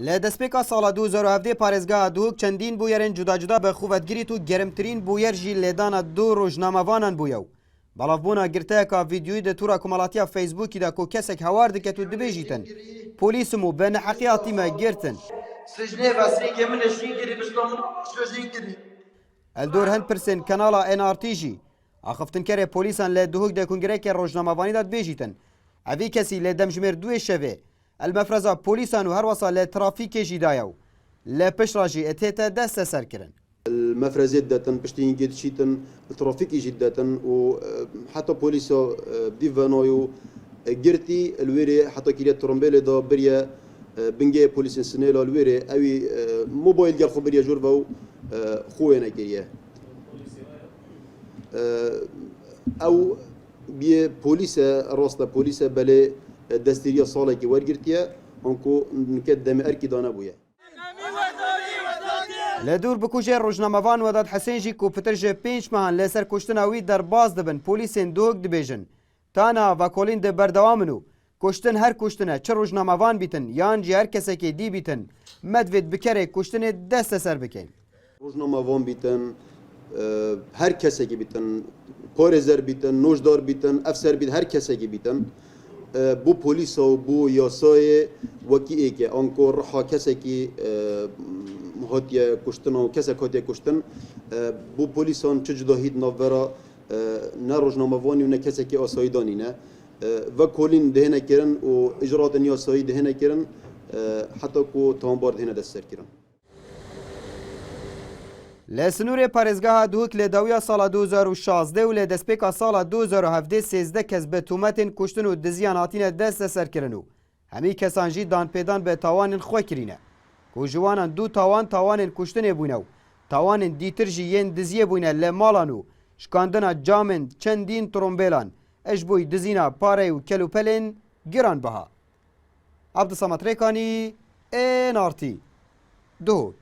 لی دەستپێکا ساڵا 2017 پارێزگا دووک چەندین بویەرên جودا جودا بە خوڤەتگریت و گەرمترین بویەر jî lêdana du rojnamevanan bûye û belavbûna girteyeka vîdyoyî di tûra komelatiya Facebookî de ku kesek hewar diket û dibêjîtin polîsm û beneheqiya tîme girtin. Eldor hin pirsên kanala NRT jî axiftinkerê polîsan lê Duhok de kongrekê rojnamevanî de dibêjîtin. Evî kesî lê demjimêr duê şevê المفرزا پولیسان و هر وسا ل ترافیک جدایا و ل پشراجی اتهتا دست سر کردن. المفرزات داتن بشتين جد شيتن الترافيك جداتن وحتى بوليسا ديفانايو جرتي الويري حتى كيلات ترمبيل دا بريا بنجي بوليس سنيلا الويري اوي موبايل جال خبريا جورباو خوينا كيريا او بي بوليسا راستا بوليسا بلي دستيريا صالة كي ورقرتيا انكو نكدم اركي دانا بويا لدور بکوژه روزنامه‌وان وداد حسین جی کو پترجه 5 ماهان لسر کشتناوی در باز دبن پلیسین دوک دبیجن تانا و کولین د بردوامنو کشتن هر کشتنه چه روزنامه‌وان بیتن یان جی هر کسی که دی بیتن مدوید بکره کشتن دست سر بکن روزنامه‌وان بیتن هر کسی که بیتن پارزر بیتن نوشدار بیتن افسر بیت هر کسی که بیتن بو پلیس و بو یاسای وکی که آنکو رها کسی که هاتیه کشتن و کسی هاتیه کشتن بو پلیسان چه جداهید نوورا نه روزنامه‌وانی و نه کسی که آسایی دانی نه و کلین دهنه کردن و اجرات نیاسایی دهنه کردن حتی کو تانبار دهنه دست سر کردن. لسنور پارێزگاها دووک لە داویا ساڵا 2016 و لە دەستپێکا ساڵا 2017 سێزدە کەس بە تومەتên کوشتن و دزیان هاتینە دەستە سەرکردن و هەمی کەسان jî danpêdan بە tawanên xwe kirîne ku ji wanan du tawanên kuştinê bûne û tawanên dîtir jî yên diziyê bûne lê malan û şikandina camên çendîn trombêlan eş bûy dizîna parê û kelûpelên giranbiha. Abdisamet Rêkanî, NRT Duhok.